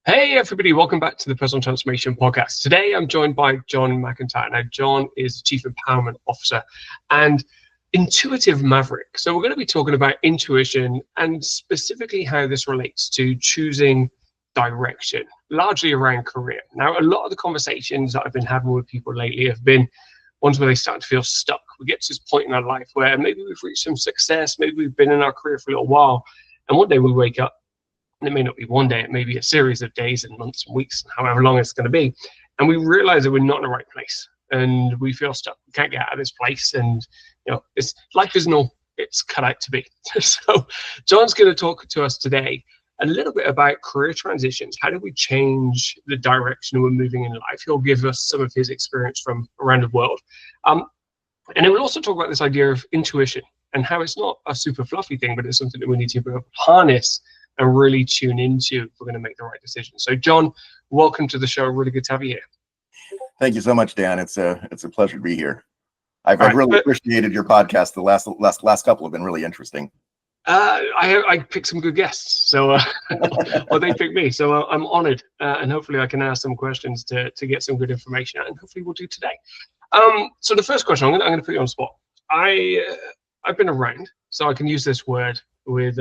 Hey everybody, welcome back to the Personal Transformation Podcast. Today I'm joined by John McEntire. Now, John is Chief Empowerment Officer and intuitive maverick. So we're going to be talking about intuition and specifically how this relates to choosing direction, largely around career. Now, a lot of the conversations that I've been having with people lately have been ones where they start to feel stuck. We get to this point in our life where maybe we've reached some success, maybe we've been in our career for a little while, and one day we wake up. And it may not be one day, it may be a series of days and months and weeks, however long it's going to be. And we realize that we're not in the right place and we feel stuck. We can't get out of this place. And, life isn't all it's cut out to be. So John's going to talk to us today a little bit about career transitions. How do we change the direction we're moving in life? He'll give us some of his experience from around the world. And then we'll also talk about this idea of intuition and how it's not a super fluffy thing, but it's something that we need to be able to harness and really tune into if we're going to make the right decision. So John, welcome to the show. Really good to have you here. Thank you so much, Dan. It's a pleasure to be here. I've really appreciated your podcast. The last couple have been really interesting. I picked some good guests, so or they picked me. So I'm honored, and hopefully I can ask some questions to get some good information out, and hopefully we'll do today. So the first question, I'm going to put you on the spot. I've been around, so I can use this word with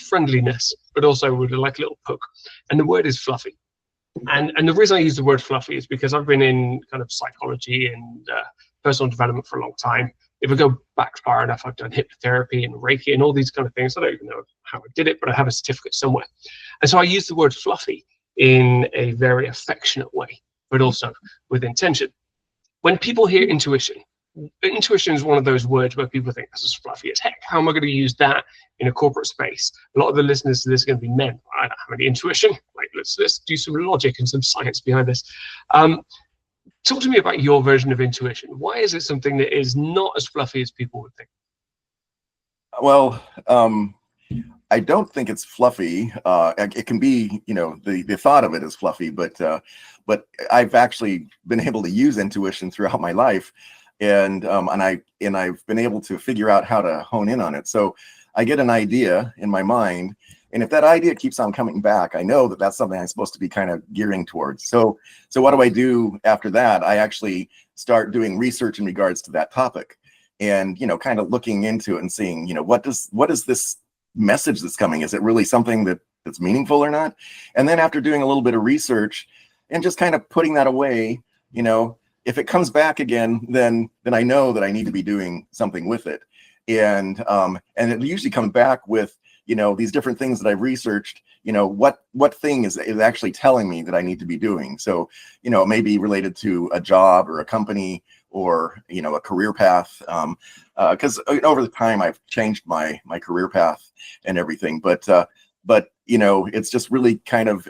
friendliness, but also with like a little poke. And the word is fluffy. And the reason I use the word fluffy is because I've been in kind of psychology and personal development for a long time. If I go back far enough, I've done hypnotherapy and Reiki and all these kind of things. I don't even know how I did it, but I have a certificate somewhere. And so I use the word fluffy in a very affectionate way, but also with intention. When people hear intuition is one of those words where people think this is fluffy as heck. How am I going to use that in a corporate space? A lot of the listeners to this are going to be men. I don't have any intuition. Like, let's do some logic and some science behind this. Talk to me about your version of intuition. Why is it something that is not as fluffy as people would think? Well, I don't think it's fluffy. It can be, the thought of it is fluffy, but I've actually been able to use intuition throughout my life. And I've been able to figure out how to hone in on it. So I get an idea in my mind, and if that idea keeps on coming back, I know that that's something I'm supposed to be kind of gearing towards. So what do I do after that? I actually start doing research in regards to that topic, and kind of looking into it and seeing, what is this message that's coming? Is it really something that's meaningful or not? And then after doing a little bit of research and just kind of putting that away, if it comes back again, then I know that I need to be doing something with it. And it usually comes back with, these different things that I've researched, what thing is actually telling me that I need to be doing. So, it may be related to a job or a company or, a career path. Because over the time I've changed my career path and everything, but it's just really kind of,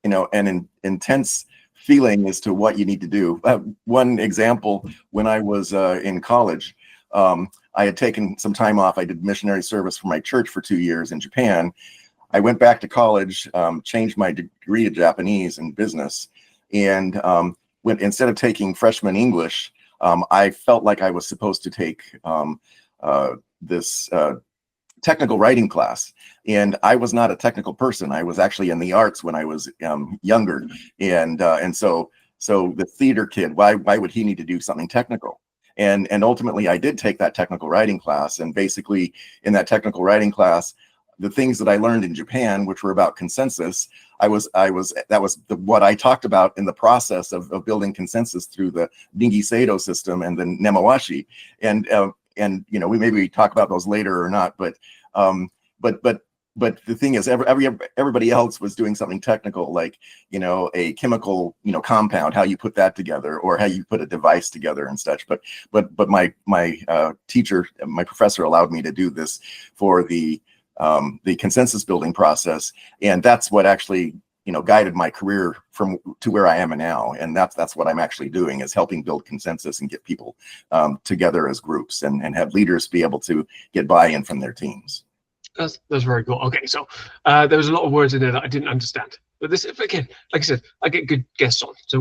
an intense feeling as to what you need to do. One example, when I was in college, I had taken some time off. I did missionary service for my church for 2 years in Japan. I went back to college, changed my degree to Japanese and business, and instead of taking freshman English, I felt like I was supposed to take this technical writing class, and I was not a technical person. I was actually in the arts when I was younger, and so the theater kid, why would he need to do something technical? And ultimately, I did take that technical writing class, and basically in that technical writing class, the things that I learned in Japan, which were about consensus, that was what I talked about in the process of building consensus through the Ningi Seido system and the Nemawashi, and we maybe talk about those later or not, but the thing is, everybody else was doing something technical, like a chemical compound, how you put that together, or how you put a device together and such. But my teacher, my professor, allowed me to do this for the consensus building process, and that's what actually guided my career to where I am now. And that's what I'm actually doing, is helping build consensus and get people together as groups, and have leaders be able to get buy-in from their teams. That's very cool. Okay, so there was a lot of words in there that I didn't understand. But this, again, like I said, I get good guests on, so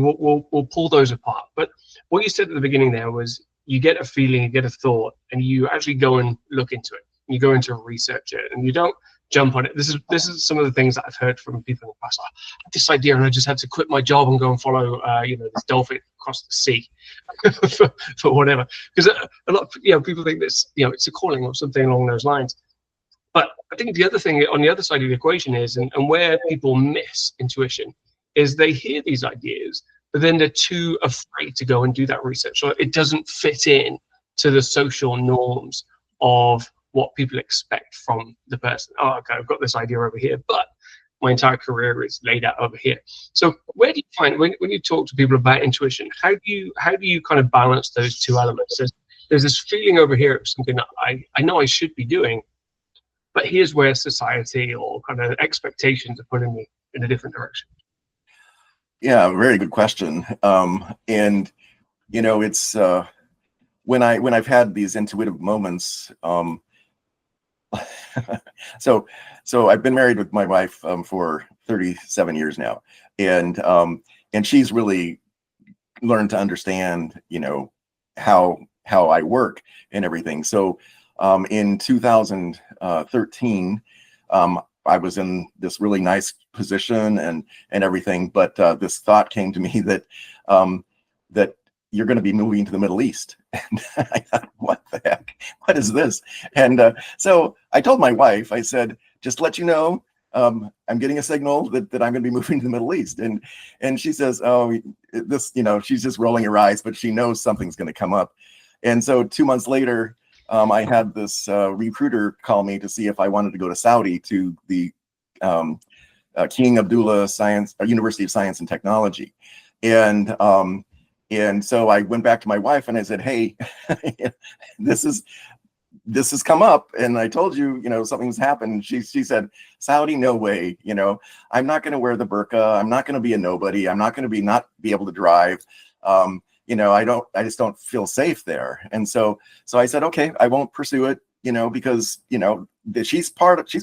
we'll pull those apart. But what you said at the beginning there was you get a feeling, you get a thought, and you actually go and look into it. You go into research it, and you don't jump on it. This is some of the things that I've heard from people in the past. I had this idea, and I just had to quit my job and go and follow, this dolphin across the sea for whatever. Because a lot of people think this, it's a calling or something along those lines. But I think the other thing on the other side of the equation is, and where people miss intuition, is they hear these ideas, but then they're too afraid to go and do that research. So it doesn't fit in to the social norms of what people expect from the person. Oh, okay, I've got this idea over here, but my entire career is laid out over here. So where do you find, when you talk to people about intuition, how do you kind of balance those two elements? There's this feeling over here of something that I know I should be doing, but here's where society or kind of expectations are putting me in a different direction. Yeah, very good question. And it's when I've had these intuitive moments. So I've been married with my wife for 37 years now, and she's really learned to understand, how I work and everything. So in 2013, I was in this really nice position and everything, but this thought came to me that that you're going to be moving to the Middle East. And I thought, what the heck? What is this? And so I told my wife, I said, just let you know, I'm getting a signal that I'm going to be moving to the Middle East. And she says, oh, this, she's just rolling her eyes, but she knows something's going to come up. And so 2 months later, I had this recruiter call me to see if I wanted to go to Saudi to the King Abdullah University of Science and Technology. And so I went back to my wife and I said, hey, this has come up. And I told you, something's happened. She said, Saudi, no way. I'm not going to wear the burqa. I'm not going to be a nobody. I'm not going to not be able to drive. I just don't feel safe there. And so I said, okay, I won't pursue it, because, she's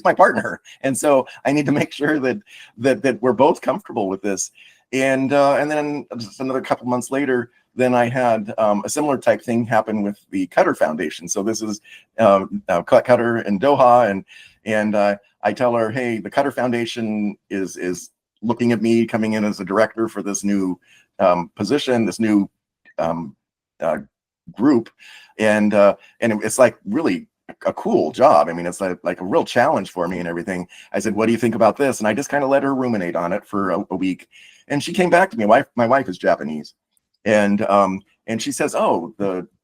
my partner. And so I need to make sure that we're both comfortable with this. And then just another couple months later, then I had a similar type thing happen with the Qatar Foundation. So this is Qatar in Doha, and I tell her, hey, the Qatar Foundation is looking at me coming in as a director for this new position, this new group, and it's like really a cool job. I mean, it's like a real challenge for me and everything. I said, what do you think about this? And I just kind of let her ruminate on it for a week. And she came back to me. My wife is Japanese, and she says, "Oh,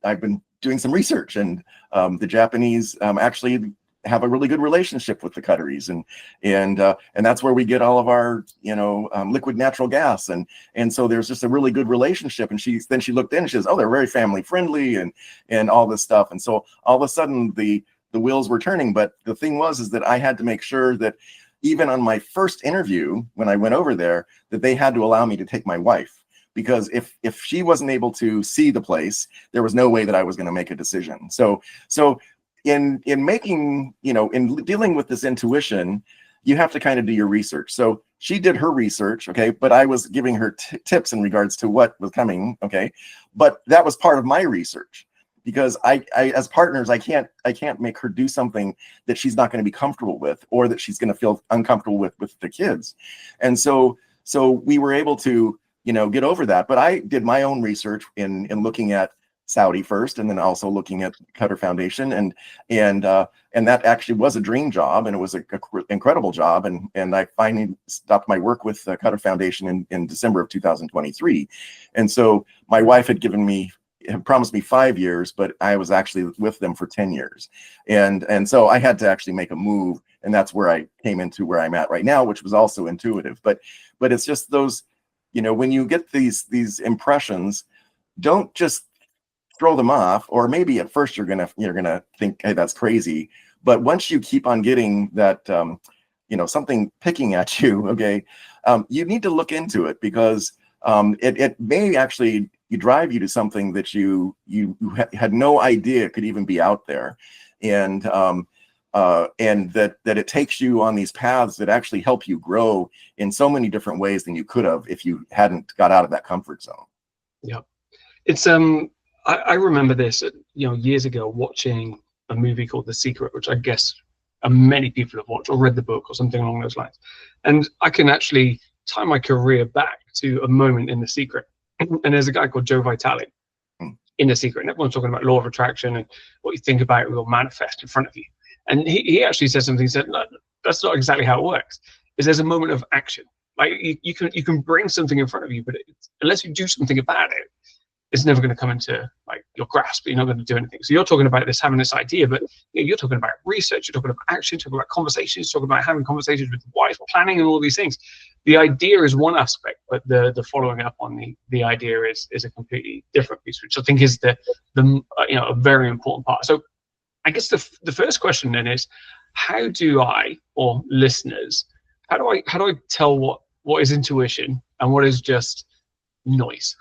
I've been doing some research, and the Japanese actually have a really good relationship with the Qataris, and that's where we get all of our liquid natural gas, and so there's just a really good relationship." And she looked in and she says, "Oh, they're very family friendly and all this stuff." And so all of a sudden the wheels were turning. But the thing is that I had to make sure that, even on my first interview, when I went over there, that they had to allow me to take my wife, because if she wasn't able to see the place, there was no way that I was going to make a decision. So in making, in dealing with this intuition, you have to kind of do your research. So she did her research, okay, but I was giving her tips in regards to what was coming, okay, but that was part of my research. Because I as partners, I can't make her do something that she's not going to be comfortable with, or that she's going to feel uncomfortable with the kids. And so we were able to, get over that. But I did my own research in looking at Saudi first, and then also looking at Qatar Foundation, and that actually was a dream job, and it was an incredible job. And I finally stopped my work with the Qatar Foundation in December of 2023. And so my wife had promised me 5 years, but I was actually with them for 10 years. And so I had to actually make a move, and that's where I came into where I'm at right now, which was also intuitive. But it's just those, when you get these impressions, don't just throw them off. Or maybe at first you're gonna think, hey, that's crazy. But once you keep on getting that, something picking at you, okay, you need to look into it, because it may actually drive you to something that you had no idea could even be out there, and that it takes you on these paths that actually help you grow in so many different ways than you could have if you hadn't got out of that comfort zone. Yeah, it's I remember this, years ago, watching a movie called The Secret, which I guess many people have watched or read the book or something along those lines. And I can actually tie my career back to a moment in The Secret. And there's a guy called Joe Vitale in The Secret, and everyone's talking about law of attraction and what you think about will manifest in front of you. And he actually said something. He said, no, that's not exactly how it works. Is there's a moment of action. Like you can bring something in front of you, but unless you do something about it, it's never going to come into like your grasp. You're not going to do anything. So you're talking about having this idea, but you're talking about research, you're talking about action, you're talking about conversations, you're talking about having conversations with the wife, planning, and all these things. The idea is one aspect, but the following up on the idea is a completely different piece, which I think is the a very important part. So I guess the first question then is, how do I, or listeners, how do I tell what is intuition and what is just noise?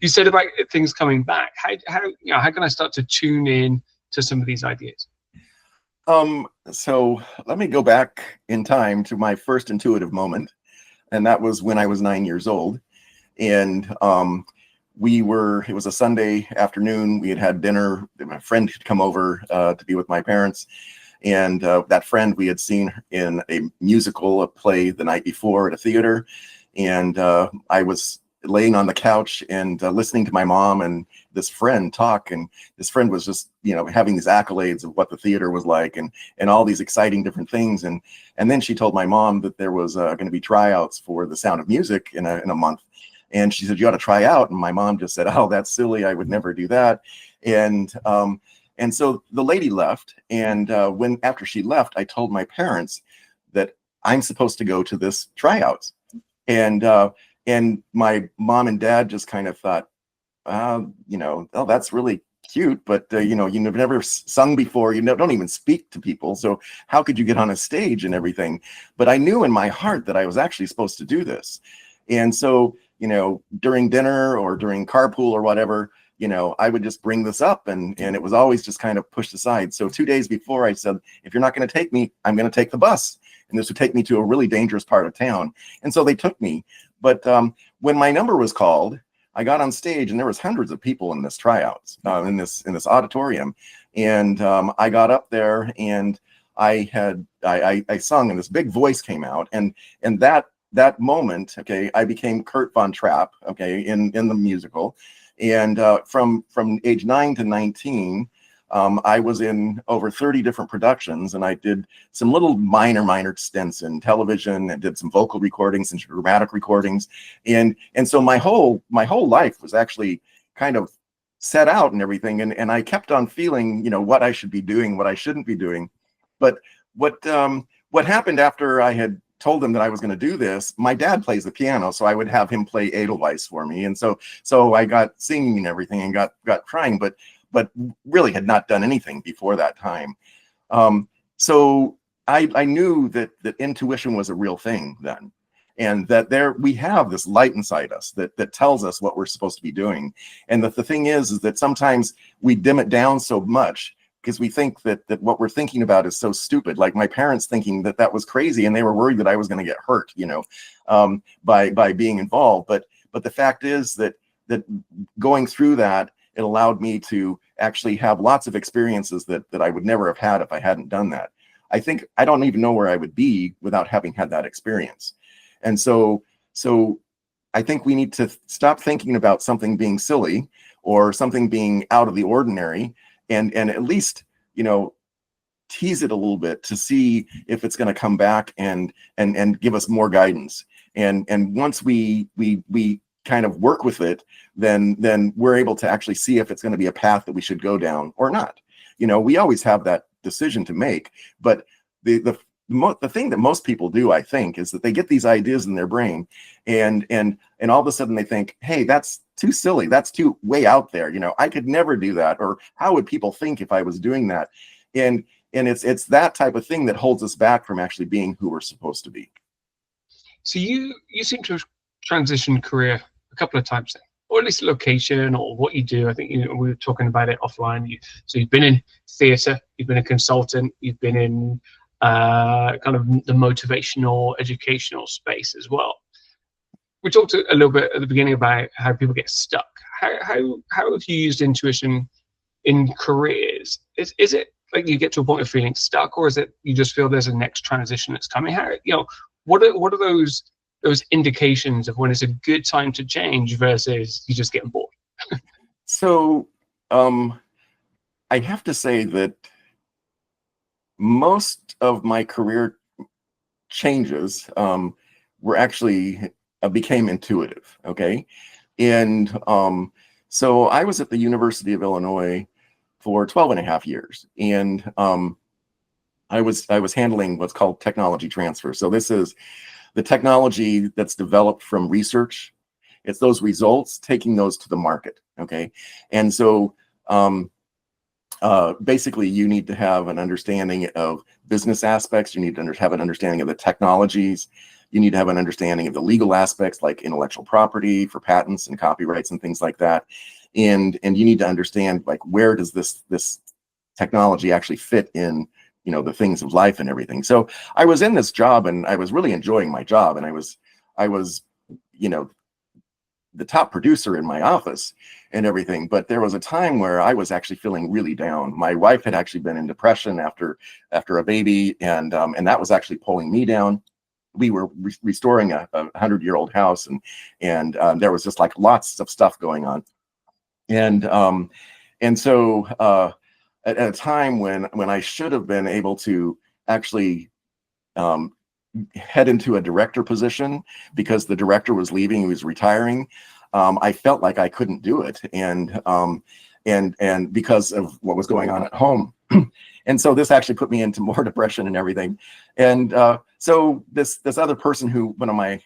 You said about things coming back. How can I start to tune in to some of these ideas? So let me go back in time to my first intuitive moment, and that was when I was 9 years old. And it was a Sunday afternoon. We had dinner. My friend had come over to be with my parents. And that friend we had seen in a musical, a play the night before at a theater. And I was laying on the couch and listening to my mom and this friend talk. And this friend was just, having these accolades of what the theater was like and all these exciting different things. And then she told my mom that there was going to be tryouts for The Sound of Music in a month. And she said, you ought to try out. And my mom just said, oh, that's silly. I would never do that. And so the lady left. And after she left, I told my parents that I'm supposed to go to this tryouts. And my mom and dad just kind of thought, oh, that's really cute, but you've never sung before, don't even speak to people, so how could you get on a stage and everything? But I knew in my heart that I was actually supposed to do this. And so during dinner or during carpool or whatever, I would just bring this up, and it was always just kind of pushed aside. So 2 days before, I said, if you're not going to take me, I'm going to take the bus. And this would take me to a really dangerous part of town. And so they took me. But when my number was called, I got on stage, and there was hundreds of people in this tryouts, in this auditorium. And I got up there, and I sung, and this big voice came out. And that moment, okay, I became Kurt Von Trapp, okay, in the musical. And from age 9 to 19, I was in over 30 different productions, and I did some little minor stints in television, and did some vocal recordings and dramatic recordings. And so my whole life was actually kind of set out and everything. And I kept on feeling, what I should be doing, what I shouldn't be doing. But what happened after I had told him that I was going to do this, my dad plays the piano, so I would have him play Edelweiss for me. And so I got singing and everything, and got trying, but really had not done anything before that time. So I knew that intuition was a real thing then, and that we have this light inside us that tells us what we're supposed to be doing. And that the thing is that sometimes we dim it down so much because we think that what we're thinking about is so stupid. Like my parents thinking that was crazy, and they were worried that I was going to get hurt, by being involved. But the fact is that going through that, it allowed me to actually have lots of experiences that I would never have had if I hadn't done that. I don't even know where I would be without having had that experience. And so I think we need to stop thinking about something being silly or something being out of the ordinary, and at least, tease it a little bit to see if it's going to come back and give us more guidance. And once we kind of work with it, then we're able to actually see if it's going to be a path that we should go down or not. We always have that decision to make, but the thing that most people do, I think, is that they get these ideas in their brain, and all of a sudden they think, hey, that's too silly, that's too way out there, I could never do that, or how would people think if I was doing that? And it's that type of thing that holds us back from actually being who we're supposed to be. So you seem to have transitioned career a couple of times then, or at least location or what you do. I think we were talking about it offline. So you've been in theatre, you've been a consultant, you've been in kind of the motivational, educational space as well. We talked a little bit at the beginning about how people get stuck. How have you used intuition in careers? Is it like you get to a point of feeling stuck, or is it you just feel there's a next transition that's coming? How, what are those indications of when it's a good time to change versus you just getting bored? So I have to say that most of my career changes were actually became intuitive. Okay. And so I was at the University of Illinois for 12 and a half years. And I was handling what's called technology transfer. So this is the technology that's developed from research. It's those results, taking those to the market. Okay. And so basically you need to have an understanding of business aspects. You need to have an understanding of the technologies. You need to have an understanding of the legal aspects, like intellectual property for patents and copyrights and things like that. And you need to understand, like, where does this technology actually fit in, the things of life and everything. So I was in this job and I was really enjoying my job, and I was the top producer in my office and everything. But there was a time where I was actually feeling really down. My wife had actually been in depression after a baby, and that was actually pulling me down. We were restoring a 100-year-old house, and there was just like lots of stuff going on. And so at a time when I should have been able to actually head into a director position, because the director was leaving, he was retiring, I felt like I couldn't do it, and because of what was going on at home. And so this actually put me into more depression and everything. And so this other person, who, one of my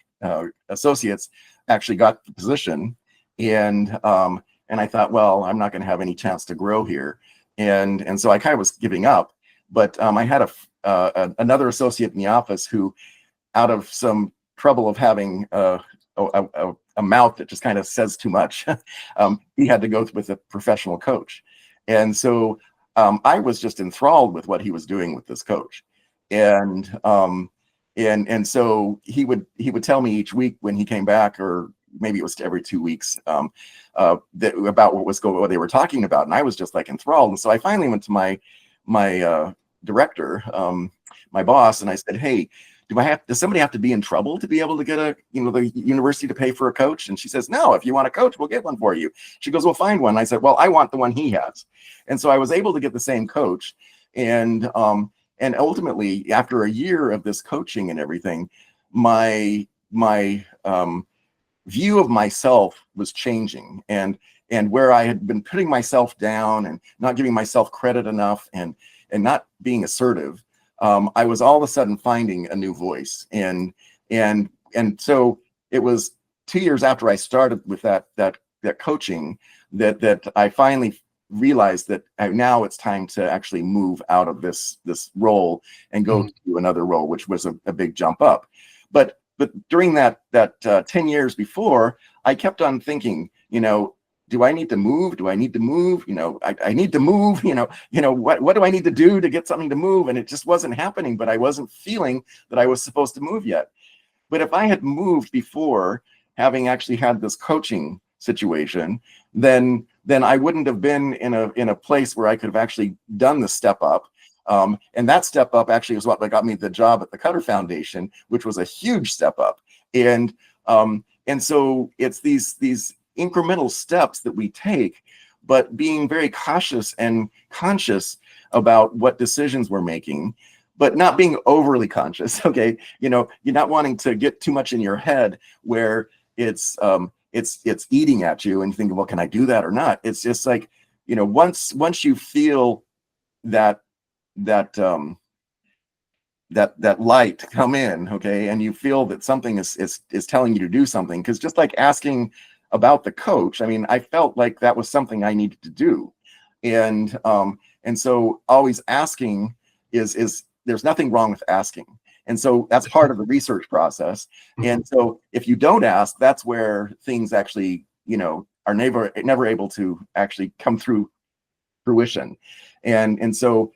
associates, actually got the position, and I thought, well, I'm not going to have any chance to grow here, and so I kind of was giving up. But I had another associate in the office who, out of some trouble of having a mouth that just kind of says too much, he had to go with a professional coach. And so I was just enthralled with what he was doing with this coach. And so he would tell me each week when he came back, or maybe it was every 2 weeks, about what they were talking about. And I was just like enthralled. And so I finally went to my director, my boss, and I said, hey, does somebody have to be in trouble to be able to get the university to pay for a coach? And she says, no, if you want a coach, we'll get one for you. She goes, we'll find one. I said, well, I want the one he has. And so I was able to get the same coach. And ultimately, after a year of this coaching and everything, my view of myself was changing, and where I had been putting myself down and not giving myself credit enough, and not being assertive, I was all of a sudden finding a new voice. And so it was 2 years after I started with that coaching that I finally realized that now it's time to actually move out of this role and go to another role, which was a big jump up. But during that 10 years before, I kept on thinking, do I need to move? Do I need to move? I need to move. What do I need to do to get something to move? And it just wasn't happening. But I wasn't feeling that I was supposed to move yet. But if I had moved before, having actually had this coaching situation, then I wouldn't have been in a place where I could have actually done the step up. And that step up actually was what got me the job at the Cutter Foundation, which was a huge step up. And so it's these incremental steps that we take, but being very cautious and conscious about what decisions we're making, but not being overly conscious. Okay, you're not wanting to get too much in your head where it's eating at you and you think, well, can I do that or not? It's just like, once you feel that light come in, okay, and you feel that something is telling you to do something, because just like asking about the coach, I mean, I felt like that was something I needed to do, and so always asking is there's nothing wrong with asking, and so that's part of the research process. And so if you don't ask, that's where things actually are never able to actually come through fruition. And so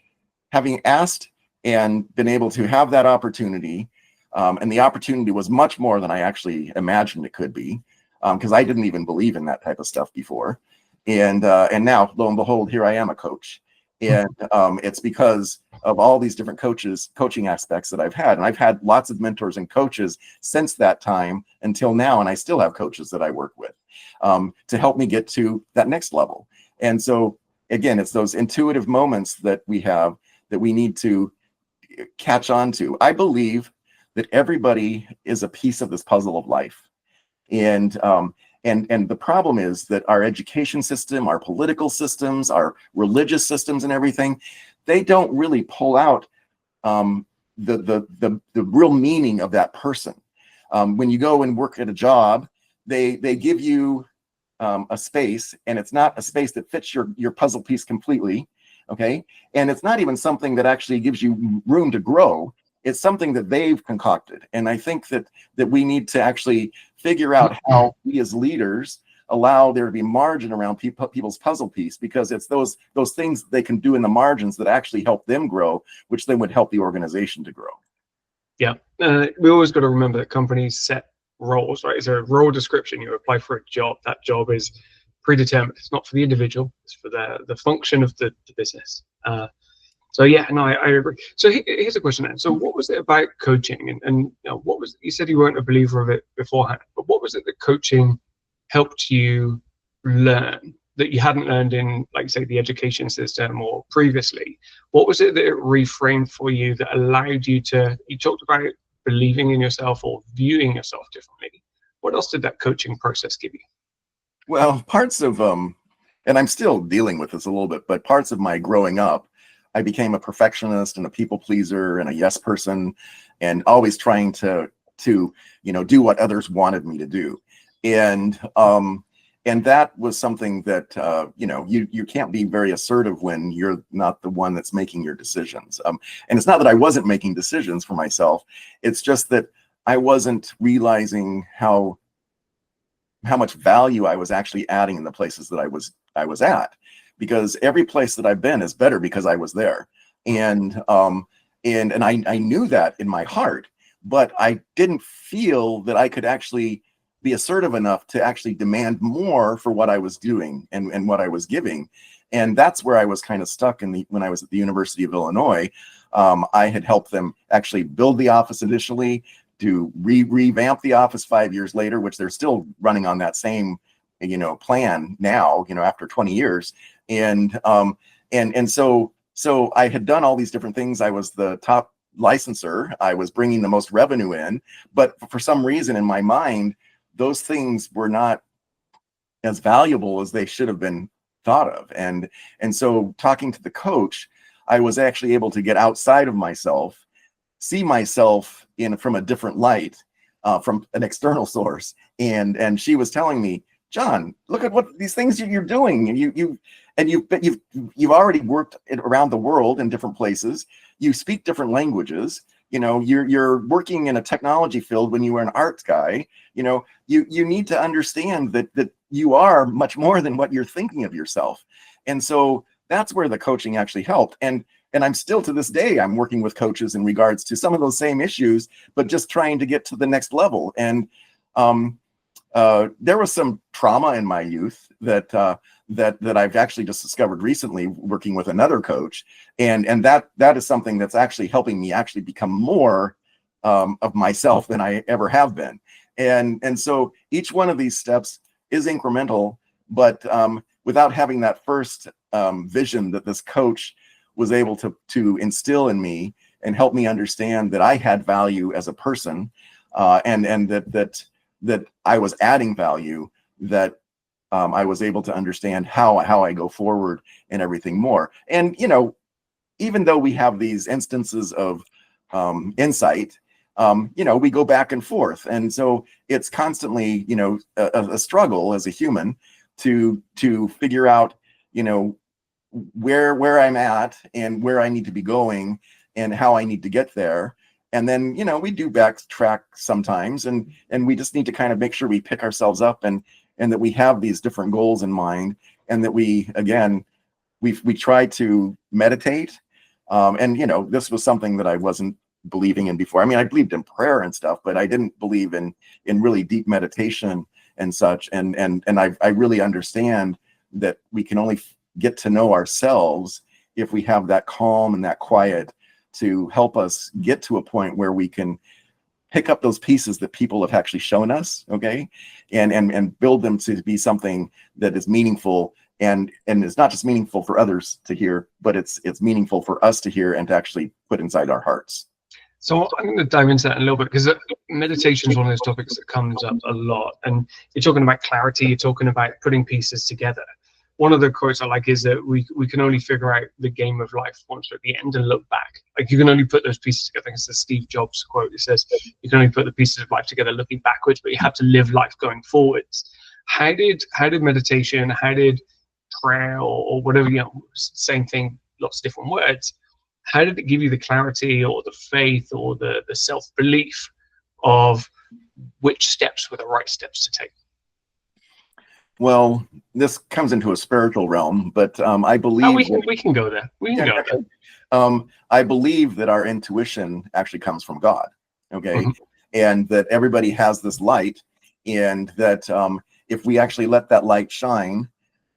having asked and been able to have that opportunity, and the opportunity was much more than I actually imagined it could be, because I didn't even believe in that type of stuff before. And now, lo and behold, here I am, a coach. And it's because of all these different coaching aspects that I've had. And I've had lots of mentors and coaches since that time until now. And I still have coaches that I work with to help me get to that next level. And so, again, it's those intuitive moments that we have that we need to catch on to. I believe that everybody is a piece of this puzzle of life. And the problem is that our education system, our political systems, our religious systems and everything, they don't really pull out the real meaning of that person. When you go and work at a job, they give you a space, and it's not a space that fits your puzzle piece completely, okay? And it's not even something that actually gives you room to grow. It's something that they've concocted. And I think that we need to actually figure out how we as leaders allow there to be margin around people's puzzle piece, because it's those things they can do in the margins that actually help them grow, which then would help the organization to grow. Yeah, we always got to remember that companies set roles, right? Is there a role description? You apply for a job, that job is predetermined. It's not for the individual, it's for the function of the business. So yeah, no, I agree. So here's a question then. So what was it about coaching, and you know, what was, you said you weren't a believer of it beforehand, but what was it that coaching helped you learn that you hadn't learned in, like, say, the education system or previously? What was it that it reframed for you that allowed you to, you talked about believing in yourself or viewing yourself differently. What else did that coaching process give you? Well, parts of, and I'm still dealing with this a little bit, but parts of my growing up, I became a perfectionist and a people pleaser and a yes person, and always trying to do what others wanted me to do. And that was something that, you can't be very assertive when you're not the one that's making your decisions. And it's not that I wasn't making decisions for myself. It's just that I wasn't realizing how much value I was actually adding in the places that I was at, because every place that I've been is better because I was there. And I knew that in my heart, but I didn't feel that I could actually be assertive enough to actually demand more for what I was doing and what I was giving. And that's where I was kind of stuck when I was at the University of Illinois. I had helped them actually build the office initially, to revamp the office 5 years later, which they're still running on that same, plan now, after 20 years. And so I had done all these different things. I was the top licensor. I was bringing the most revenue in, but for some reason in my mind, those things were not as valuable as they should have been thought of. And so talking to the coach, I was actually able to get outside of myself, see myself from a different light, from an external source. And she was telling me, John, look at what these things you're doing. And you've already worked around the world in different places. You speak different languages. You're working in a technology field when you were an arts guy. You need to understand that you are much more than what you're thinking of yourself. And so that's where the coaching actually helped. And I'm still, to this day, I'm working with coaches in regards to some of those same issues, but just trying to get to the next level. And there was some trauma in my youth that I've actually just discovered recently working with another coach. And that is something that's actually helping me actually become more of myself than I ever have been. And so each one of these steps is incremental, but without having that first vision that this coach was able to instill in me and help me understand that I had value as a person, and that I was adding value, that I was able to understand how I go forward and everything more. And, even though we have these instances of insight, we go back and forth. And so it's constantly, a struggle as a human to figure out, where I'm at and where I need to be going and how I need to get there. And then, we do backtrack sometimes, and we just need to kind of make sure we pick ourselves up and that we have these different goals in mind, and that we try to meditate. And, this was something that I wasn't believing in before. I mean, I believed in prayer and stuff, but I didn't believe in really deep meditation and such. And I really understand that we can only get to know ourselves if we have that calm and that quiet to help us get to a point where we can pick up those pieces that people have actually shown us, okay, and build them to be something that is meaningful, and it's not just meaningful for others to hear, but it's meaningful for us to hear and to actually put inside our hearts. So I'm going to dive into that a little bit, because meditation is one of those topics that comes up a lot. And you're talking about clarity, you're talking about putting pieces together. One of the quotes I like is that we can only figure out the game of life once we're at the end and look back. Like, you can only put those pieces together. I think it's the Steve Jobs quote. It says you can only put the pieces of life together looking backwards, but you have to live life going forwards. How did meditation, how did prayer, or whatever, same thing, lots of different words, how did it give you the clarity or the faith or the self-belief of which steps were the right steps to take? Well, this comes into a spiritual realm, but I believe we can go there. We can go there. I believe that our intuition actually comes from God, okay, Mm-hmm. and that everybody has this light, and that if we actually let that light shine,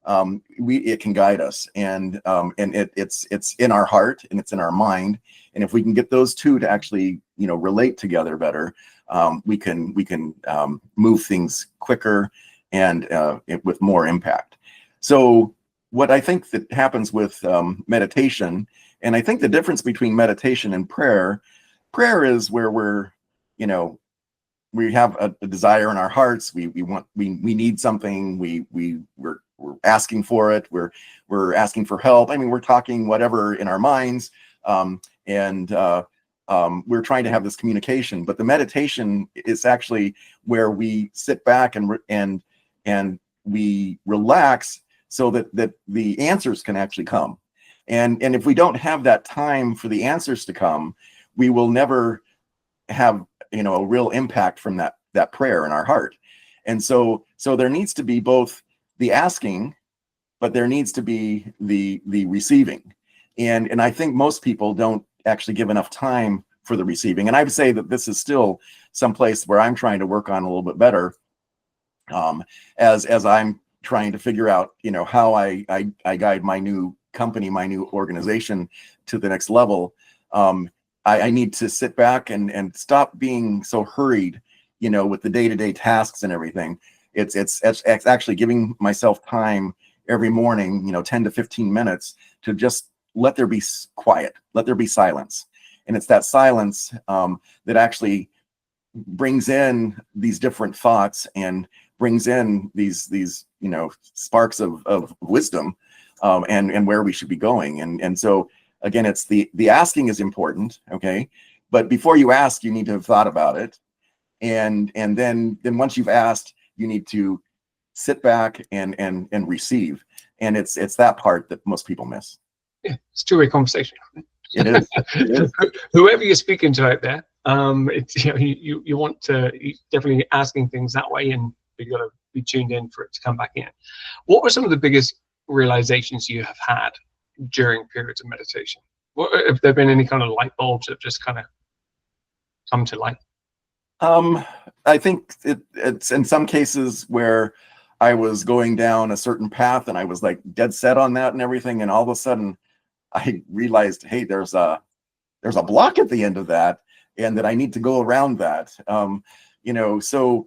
it can guide us, and it's in our heart and it's in our mind, and if we can get those two to actually relate together better, we can move things quicker and with more impact. So what I think that happens with meditation, and I think the difference between meditation and prayer is where we have a desire in our hearts. We need something. We're asking for it. We're asking for help. I mean, we're talking whatever in our minds, and we're trying to have this communication. But the meditation is actually where we sit back and we relax, so that the answers can actually come. And if we don't have that time for the answers to come, we will never have a real impact from that prayer in our heart. And so there needs to be both the asking, but there needs to be the receiving. And I think most people don't actually give enough time for the receiving. And I would say that this is still someplace where I'm trying to work on a little bit better, as I'm trying to figure out how I guide my new company, my new organization to the next level. I need to sit back and stop being so hurried, with the day-to-day tasks and everything. It's actually giving myself time every morning, 10 to 15 minutes, to just let there be quiet, let there be silence. And it's that silence that actually brings in these different thoughts and brings in these sparks of wisdom, and where we should be going. And so again, it's the asking is important, okay? But before you ask, you need to have thought about it. And then once you've asked, you need to sit back and receive. And it's that part that most people miss. Yeah, it's a two-way conversation. It is. It is. Whoever you're speaking to out there, it's you want to definitely asking things that way, and you got to be tuned in for it to come back in. What were some of the biggest realizations you have had during periods of meditation? Have there been any kind of light bulbs that just kind of come to light? I think it's in some cases where I was going down a certain path and I was like dead set on that and everything, and all of a sudden I realized, hey, there's a block at the end of that, and that I need to go around that. So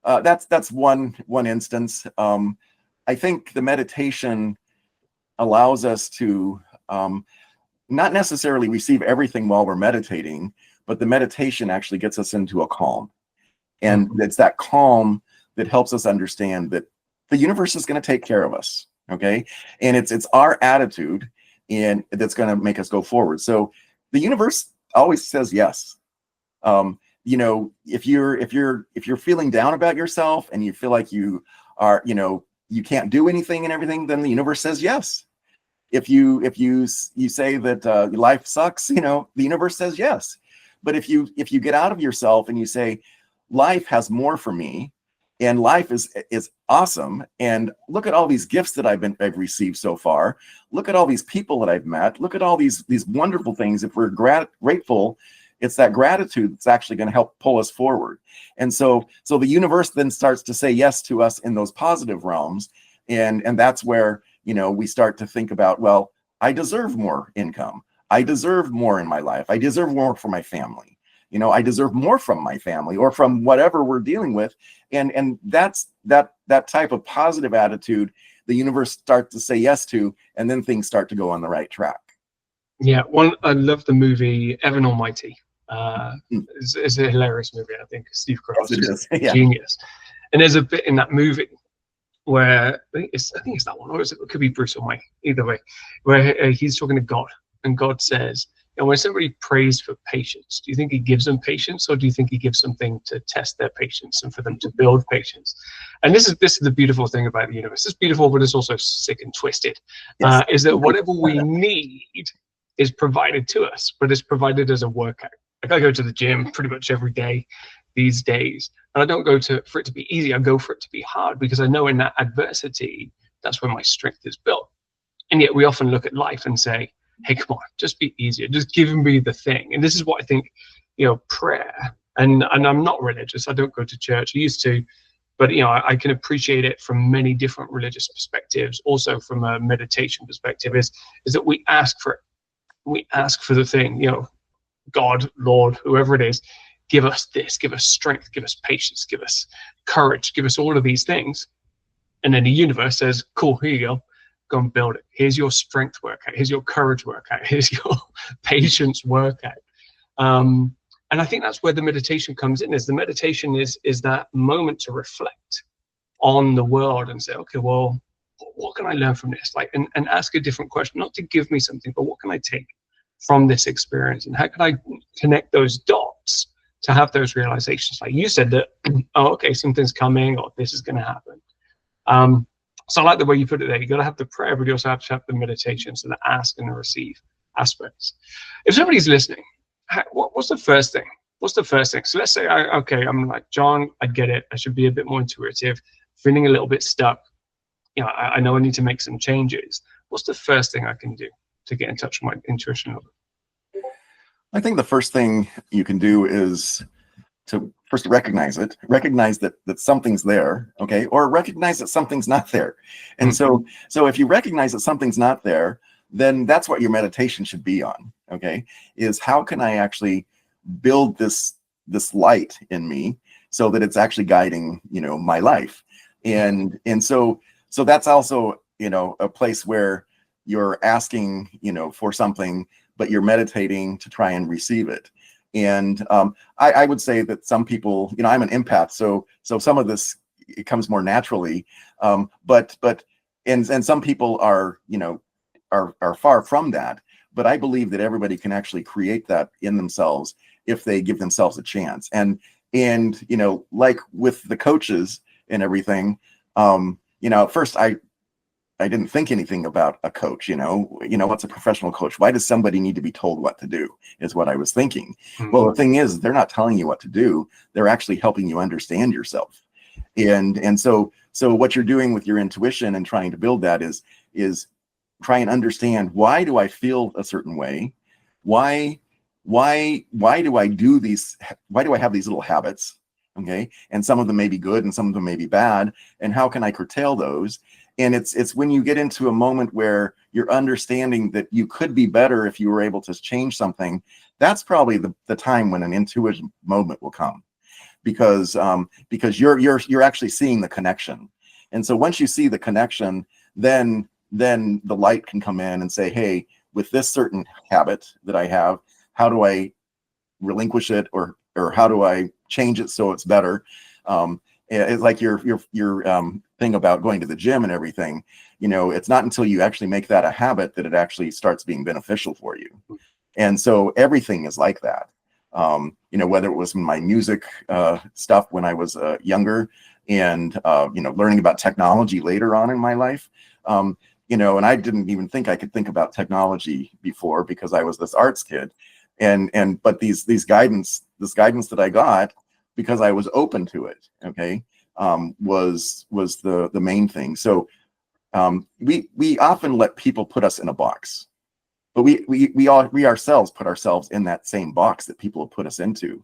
that's one instance. I think the meditation allows us to not necessarily receive everything while we're meditating, but the meditation actually gets us into a calm. And it's that calm that helps us understand that the universe is going to take care of us, okay? And it's our attitude and that's going to make us go forward. So the universe always says yes. If you're feeling down about yourself and you feel like you are, you can't do anything and everything, then the universe says yes. If you say that life sucks, the universe says yes. But if you get out of yourself and you say, life has more for me, and life is awesome, and look at all these gifts that I've received so far. Look at all these people that I've met. Look at all these wonderful things. If we're grateful, it's that gratitude that's actually going to help pull us forward. And so the universe then starts to say yes to us in those positive realms, and that's where we start to think about, well, I deserve more income. I deserve more in my life. I deserve more for my family. You know, I deserve more from my family or from whatever we're dealing with. And that's that type of positive attitude the universe starts to say yes to, and then things start to go on the right track. Yeah, I love the movie Evan Almighty. It's a hilarious movie. I think Steve Carell is Yeah. genius. And there's a bit in that movie where I think it's that one, or it could be Bruce Almighty, either way, where he's talking to God, and God says, when somebody prays for patience, do you think he gives them patience, or do you think he gives something to test their patience and for them to build patience? And this is the beautiful thing about the universe. It's beautiful, but it's also sick and twisted. Yes. Is that whatever we need is provided to us, but it's provided as a workout. Like, I go to the gym pretty much every day these days, and I don't go for it to be easy. I go for it to be hard, because I know in that adversity, that's where my strength is built. And yet we often look at life and say, hey, come on, just be easier. Just give me the thing. And this is what I think, prayer, and I'm not religious. I don't go to church. I used to, but, I can appreciate it from many different religious perspectives. Also from a meditation perspective is that we ask for it. We ask for the thing, God, Lord, whoever it is, give us this, give us strength, give us patience, give us courage, give us all of these things. And then the universe says, cool, here you go and build it. Here's your strength workout. Here's your courage workout. Here's your patience workout. And I think that's where the meditation comes in. Is the meditation is that moment to reflect on the world and say, okay, well, what can I learn from this? Like, and ask a different question, not to give me something, but what can I take from this experience, and how can I connect those dots to have those realizations? Like you said that, oh, okay, something's coming, or this is going to happen. So I like the way you put it there. You got to have the prayer, but you also have to have the meditation, so the ask and the receive aspects. If somebody's listening, what's the first thing? What's the first thing? So let's say, I'm like, John, I get it. I should be a bit more intuitive, feeling a little bit stuck. I know I need to make some changes. What's the first thing I can do to get in touch with my intuition? I think the first thing you can do is to first recognize that something's there, okay, or recognize that something's not there. And so if you recognize that something's not there, then that's what your meditation should be on, okay, is how can I actually build this light in me so that it's actually guiding, my life. And so that's also, a place where you're asking, for something, but you're meditating to try and receive it. And I would say that some people, I'm an empath, so some of this, it comes more naturally. But some people are, are far from that. But I believe that everybody can actually create that in themselves if they give themselves a chance. And like with the coaches and everything, at first I didn't think anything about a coach, what's a professional coach? Why does somebody need to be told what to do is what I was thinking. Well, the thing is, they're not telling you what to do. They're actually helping you understand yourself. And so what you're doing with your intuition and trying to build that is try and understand, why do I feel a certain way? Why do I do these? Why do I have these little habits? Okay. And some of them may be good and some of them may be bad. And how can I curtail those? And it's when you get into a moment where you're understanding that you could be better if you were able to change something, that's probably the time when an intuitive moment will come, because you're actually seeing the connection. And so once you see the connection, then the light can come in and say, hey, with this certain habit that I have, how do I relinquish it, or how do I change it so it's better? It's like your thing about going to the gym and everything. It's not until you actually make that a habit that it actually starts being beneficial for you. And so everything is like that. Whether it was my music stuff when I was younger, and learning about technology later on in my life. And I didn't even think I could think about technology before, because I was this arts kid. But this guidance that I got, because I was open to it, okay, was the main thing. So we often let people put us in a box, but we ourselves put ourselves in that same box that people have put us into.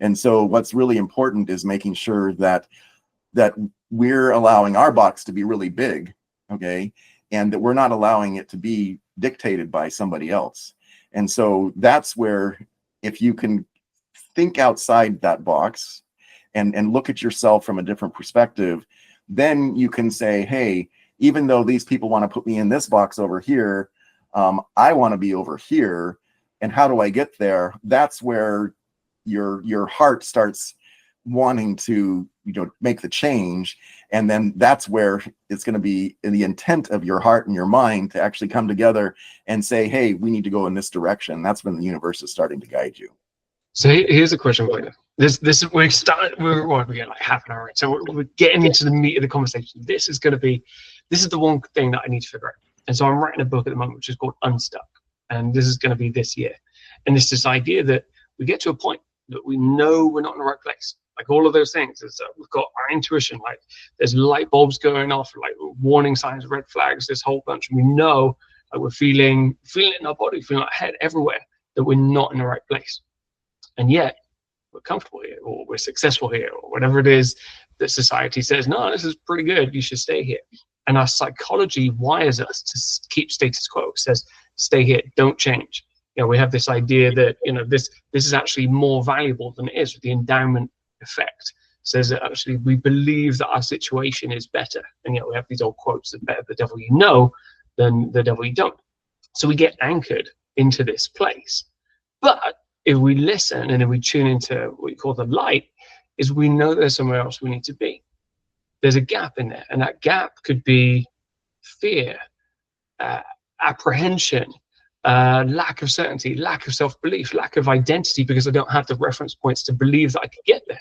And so what's really important is making sure that we're allowing our box to be really big, okay, and that we're not allowing it to be dictated by somebody else. And so that's where, if you can think outside that box and look at yourself from a different perspective, then you can say, hey, even though these people want to put me in this box over here, I want to be over here. And how do I get there? That's where your heart starts wanting to, make the change. And then that's where it's going to be in the intent of your heart and your mind to actually come together and say, hey, we need to go in this direction. That's when the universe is starting to guide you. So here's a question for you. This we're getting like half an hour in, so we're getting into the meat of the conversation. This is the one thing that I need to figure out. And so I'm writing a book at the moment which is called Unstuck, and this is going to be this year. And it's this idea that we get to a point that we know we're not in the right place. Like all of those things, we've got our intuition, like there's light bulbs going off, like warning signs, red flags, this whole bunch. And we know that we're feeling it in our body, feeling our head everywhere, that we're not in the right place. And yet we're comfortable here, or we're successful here, or whatever it is that society says, no, this is pretty good, you should stay here. And our psychology wires us to keep status quo. It says, stay here, don't change. We have this idea that, this is actually more valuable than it is. The endowment effect says that actually we believe that our situation is better. And we have these old quotes that better the devil you know than the devil you don't. So we get anchored into this place. But if we listen and if we tune into what we call the light, is we know there's somewhere else we need to be. There's a gap in there, and that gap could be fear, apprehension, lack of certainty, lack of self-belief, lack of identity, because I don't have the reference points to believe that I could get there.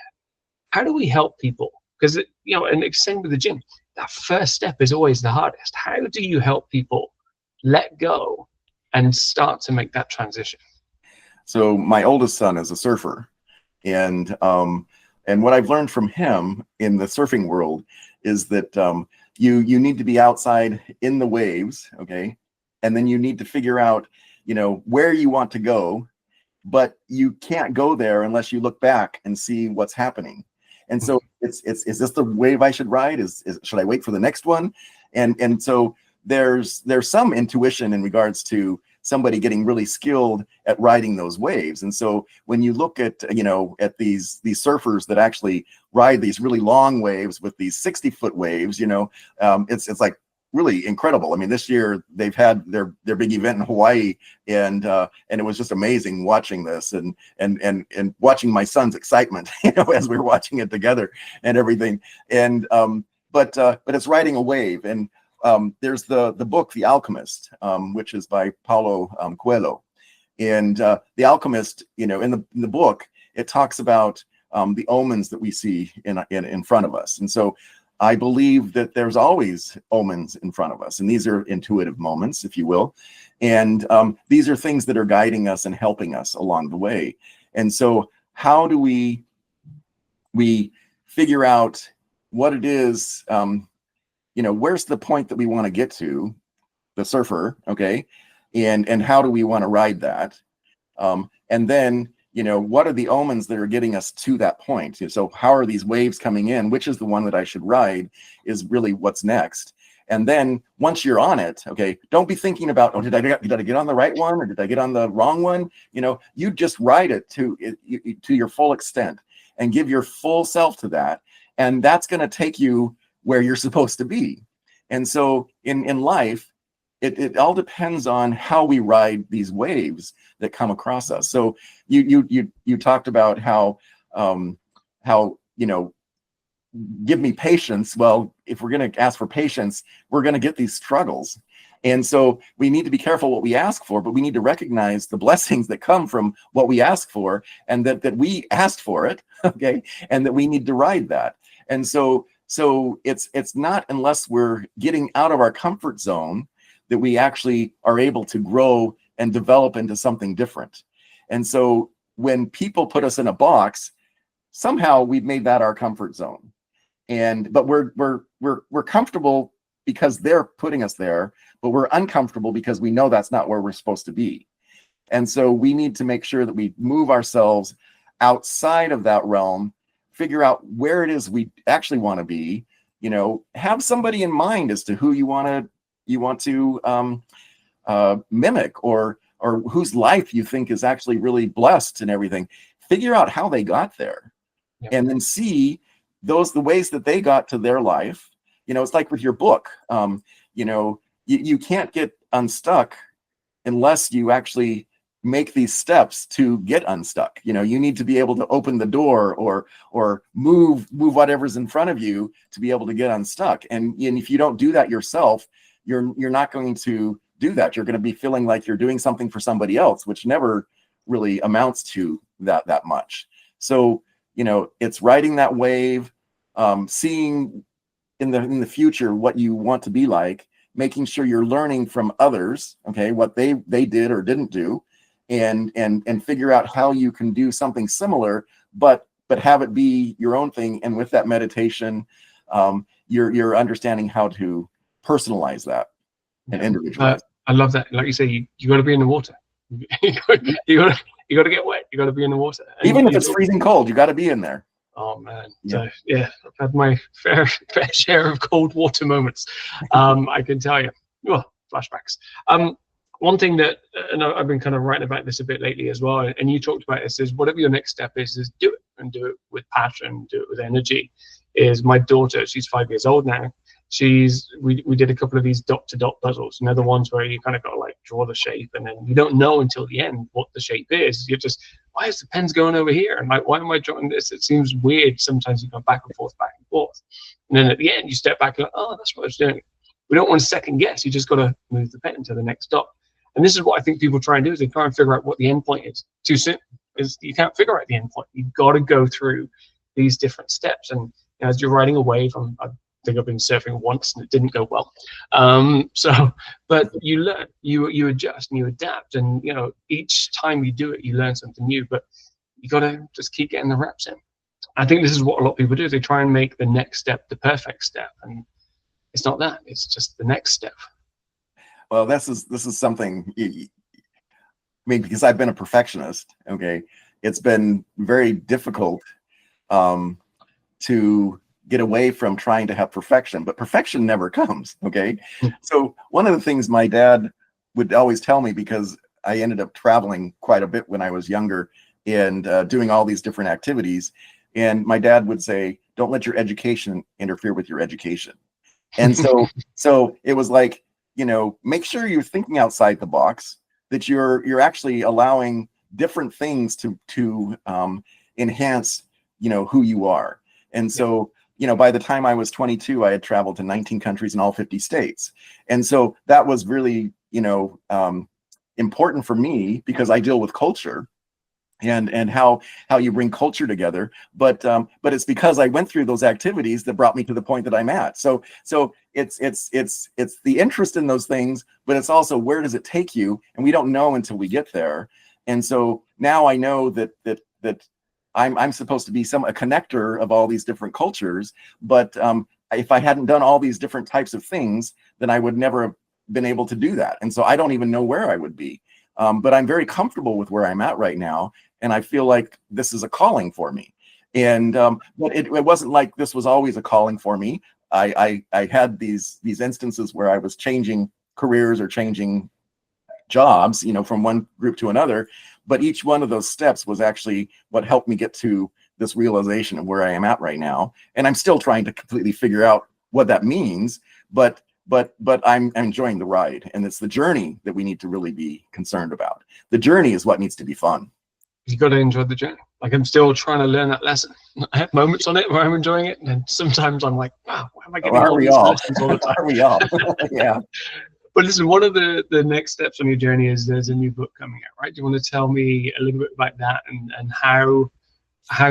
How do we help people? Because, and it's same with the gym, that first step is always the hardest. How do you help people let go and start to make that transition? So my oldest son is a surfer, and what I've learned from him in the surfing world is that you need to be outside in the waves, okay? And then you need to figure out, where you want to go, but you can't go there unless you look back and see what's happening. And so is this the wave I should ride? Should I wait for the next one? And so there's some intuition in regards to somebody getting really skilled at riding those waves. And so when you look at, at these surfers that actually ride these really long waves with these 60-foot waves, it's like really incredible. I mean, this year they've had their big event in Hawaii, and it was just amazing watching this and watching my son's excitement, as we were watching it together and everything. And but it's riding a wave. And there's the book The Alchemist, which is by Paulo Coelho. And The Alchemist, in the book, it talks about the omens that we see in front of us. And so I believe that there's always omens in front of us, and these are intuitive moments, if you will. And these are things that are guiding us and helping us along the way. And so how do we figure out what it is, where's the point that we want to get to, the surfer, okay? And how do we want to ride that? And then, what are the omens that are getting us to that point? So how are these waves coming in? Which is the one that I should ride is really what's next. And then once you're on it, okay, don't be thinking about, did I get on the right one, or did I get on the wrong one? You just ride it to your full extent and give your full self to that. And that's going to take you where you're supposed to be. And so in life, it all depends on how we ride these waves that come across us. So you talked about how give me patience. Well, if we're going to ask for patience, we're going to get these struggles. And so we need to be careful what we ask for, but we need to recognize the blessings that come from what we ask for, and that we asked for it, okay, and that we need to ride that. And so it's not unless we're getting out of our comfort zone that we actually are able to grow and develop into something different. And so when people put us in a box, somehow we've made that our comfort zone. But we're comfortable because they're putting us there, but we're uncomfortable because we know that's not where we're supposed to be. And so we need to make sure that we move ourselves outside of that realm, figure out where it is we actually want to be, have somebody in mind as to who you want mimic, or whose life you think is actually really blessed and everything. Figure out how they got there, and then see the ways that they got to their life. It's like with your book. You can't get unstuck unless you actually make these steps to get unstuck. You need to be able to open the door or move whatever's in front of you to be able to get unstuck. And if you don't do that yourself, you're not going to do that. You're going to be feeling like you're doing something for somebody else, which never really amounts to that much. So, it's riding that wave, seeing in the future what you want to be like, making sure you're learning from others, okay, what they did or didn't do, and figure out how you can do something similar, but have it be your own thing. And with that meditation, you're understanding how to personalize that and individualize. I love that. Like you say, you got to be in the water. you got to get wet. You got to be in the water. And even if it's freezing cold, you got to be in there. Oh man, yeah. I've had my fair share of cold water moments. I can tell you. Well, flashbacks. One thing that, and I've been kind of writing about this a bit lately as well, and you talked about this, is whatever your next step is do it, and do it with passion, do it with energy. Is my daughter, she's 5 years old now. We did a couple of these dot-to-dot puzzles, the ones where you kind of got to like draw the shape, and then you don't know until the end what the shape is. You're just, why is the pen's going over here? And like, why am I drawing this? It seems weird. Sometimes you go back and forth. And then at the end, you step back and go, oh, that's what I was doing. We don't want to second guess. You just got to move the pen to the next dot. And this is what I think people try and do, is they try and figure out what the end point is. Too soon, because you can't figure out the end point. You've got to go through these different steps. And as you're riding a wave, I think I've been surfing once and it didn't go well. But you learn, you adjust and you adapt, and each time you do it, you learn something new. But you got to just keep getting the reps in. I think this is what a lot of people do. They try and make the next step the perfect step, and it's not that. It's just the next step. Well, this is something. Because I've been a perfectionist. Okay, it's been very difficult to get away from trying to have perfection, but perfection never comes. Okay. So one of the things my dad would always tell me, because I ended up traveling quite a bit when I was younger and doing all these different activities. And my dad would say, don't let your education interfere with your education. And so it was like, make sure you're thinking outside the box, that you're actually allowing different things to enhance, who you are. And so, by the time I was 22, I had traveled to 19 countries in all 50 states. And so that was really, important for me, because I deal with culture and how you bring culture together. But it's because I went through those activities that brought me to the point that I'm at. So it's the interest in those things, but it's also, where does it take you? And we don't know until we get there. And so now I know that I'm supposed to be a connector of all these different cultures, but if I hadn't done all these different types of things, then I would never have been able to do that. And so I don't even know where I would be, but I'm very comfortable with where I'm at right now, and I feel like this is a calling for me. And but it wasn't like this was always a calling for me. I had these instances where I was changing careers or changing jobs, from one group to another. But each one of those steps was actually what helped me get to this realization of where I am at right now. And I'm still trying to completely figure out what that means, but I'm enjoying the ride. And it's the journey that we need to really be concerned about. The journey is what needs to be fun. You got to enjoy the journey. Like, I'm still trying to learn that lesson. I have moments on it where I'm enjoying it, and sometimes I'm like, wow, why am I getting all these lessons all the time? Are we all? Yeah. But listen, one of the next steps on your journey is there's a new book coming out, right? Do you want to tell me a little bit about that and how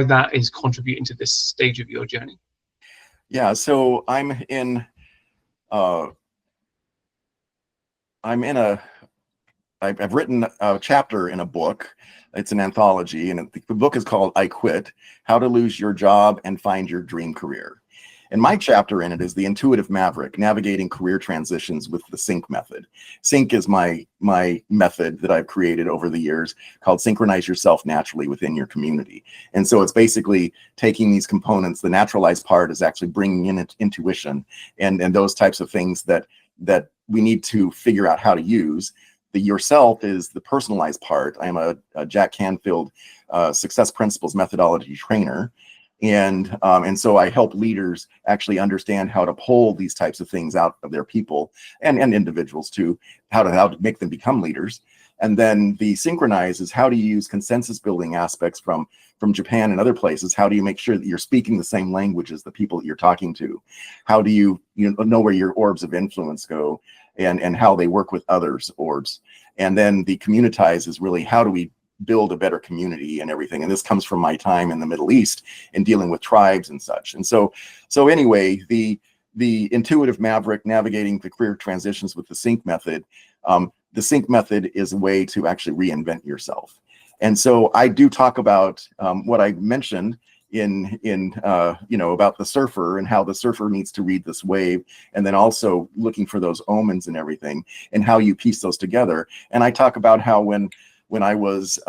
that is contributing to this stage of your journey? Yeah, so I've written a chapter in a book. It's an anthology, and the book is called I Quit: How to Lose Your Job and Find Your Dream Career. And my chapter in it is The Intuitive Maverick: Navigating Career Transitions with the Sync Method. Sync is my method that I've created over the years, called Synchronize Yourself Naturally Within Your Community. And so it's basically taking these components. The naturalized part is actually bringing in intuition and those types of things that we need to figure out how to use. The yourself is the personalized part. I'm a Jack Canfield success principles methodology trainer. And so I help leaders actually understand how to pull these types of things out of their people and individuals too, how to make them become leaders. And then the synchronize is how do you use consensus building aspects from Japan and other places? How do you make sure that you're speaking the same language as the people that you're talking to? How do you know where your orbs of influence go and how they work with others' orbs? And then the communitize is really how do we build a better community and everything. And this comes from my time in the Middle East in dealing with tribes and such. And so anyway, the intuitive maverick navigating the career transitions with the sync method. The sync method is a way to actually reinvent yourself. And so I do talk about what I mentioned in about the surfer and how the surfer needs to read this wave, and then also looking for those omens and everything and how you piece those together. And I talk about how when I was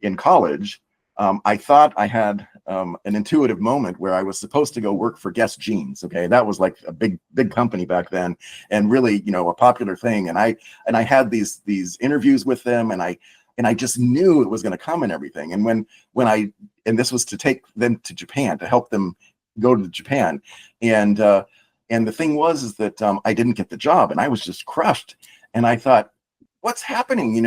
in college, I thought I had an intuitive moment where I was supposed to go work for Guess Jeans. Okay, that was like a big company back then, and really a popular thing. And I had these interviews with them, and I just knew it was going to come and everything. And when this was to take them to Japan, to help them go to Japan, and the thing was that I didn't get the job, and I was just crushed. And I thought, what's happening?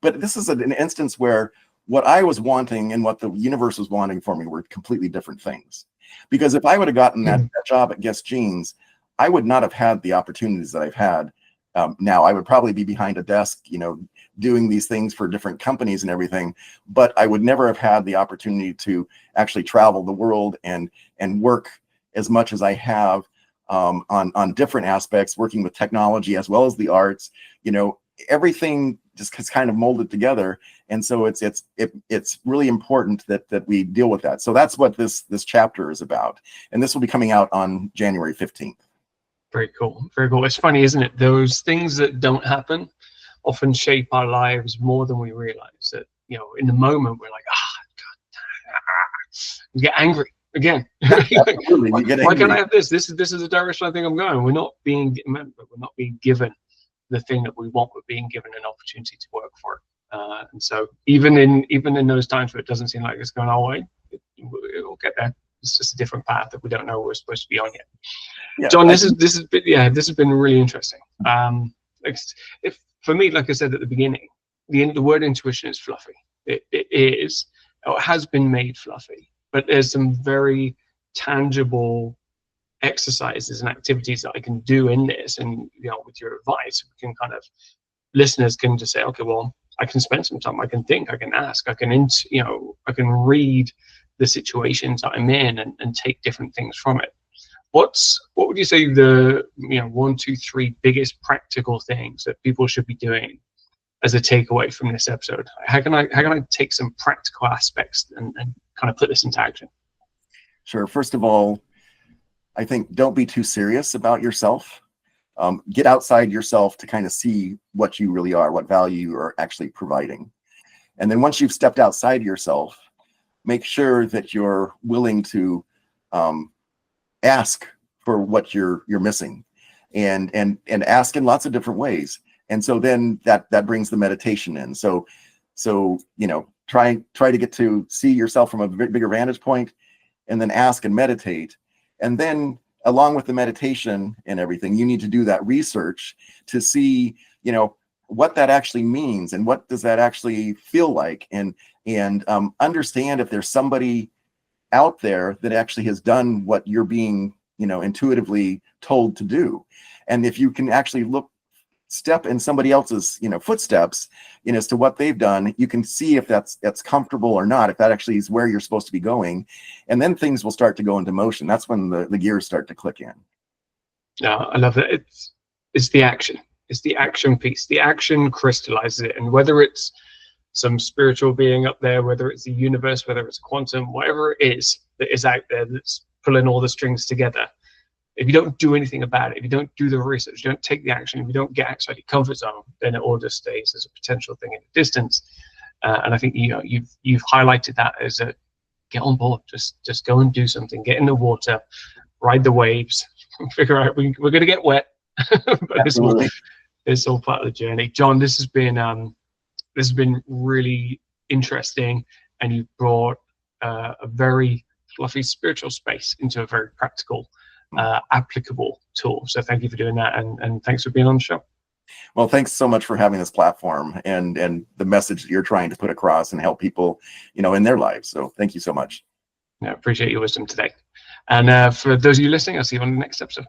But this is an instance where what I was wanting and what the universe was wanting for me were completely different things. Because if I would have gotten that job at Guess Jeans, I would not have had the opportunities that I've had now. I would probably be behind a desk, doing these things for different companies and everything, but I would never have had the opportunity to actually travel the world and work as much as I have on different aspects, working with technology as well as the arts. Everything just gets kind of molded together, and so it's really important that we deal with that. So that's what this chapter is about, and this will be coming out on January 15th. Very cool, very cool. It's funny, isn't it? Those things that don't happen often shape our lives more than we realize. That in the moment we're like, God, you get angry again. Why can't I have this? This is the direction I think I'm going. We're not being given the thing that we want. We're being given an opportunity to work for it. And so even in those times where it doesn't seem like it's going our way, it'll get there. It's just a different path that we don't know we're supposed to be on yet. Yeah, John, this has been really interesting. For me, like I said at the beginning, the word intuition is fluffy. It has been made fluffy, but there's some very tangible exercises and activities that I can do in this, and with your advice, we can listeners can just say, okay, well, I can spend some time, I can think, I can ask, I can I can read the situations that I'm in and take different things from it. What would you say the 1, 2, 3 biggest practical things that people should be doing as a takeaway from this episode? How can I take some practical aspects and kind of put this into action? Sure. First of all, I think don't be too serious about yourself. Get outside yourself to kind of see what you really are, what value you are actually providing. And then once you've stepped outside yourself, make sure that you're willing to ask for what you're missing, and ask in lots of different ways. And so then that brings the meditation in. So try to get to see yourself from a bigger vantage point, and then ask and meditate. And then along with the meditation and everything, you need to do that research to see, what that actually means and what does that actually feel like, and understand if there's somebody out there that actually has done what you're being, intuitively told to do. And if you can actually step in somebody else's, footsteps, as to what they've done, you can see if that's comfortable or not, if that actually is where you're supposed to be going. And then things will start to go into motion. That's when the gears start to click in. Yeah, I love it. It's the action. It's the action piece. The action crystallizes it. And whether it's some spiritual being up there, whether it's the universe, whether it's quantum, whatever it is that is out there that's pulling all the strings together, if you don't do anything about it, if you don't do the research, you don't take the action, if you don't get outside your comfort zone, then it all just stays as a potential thing in the distance. And I think you've highlighted that as a get on board, just go and do something, get in the water, ride the waves, figure out we're going to get wet, but Absolutely. it's all part of the journey. John, this has been really interesting, and you've brought a very fluffy spiritual space into a very practical, applicable tool. So thank you for doing that, and thanks for being on the show. Well, thanks so much for having this platform and the message that you're trying to put across and help people, in their lives. So thank you so much. Yeah, appreciate your wisdom today. And for those of you listening, I'll see you on the next episode.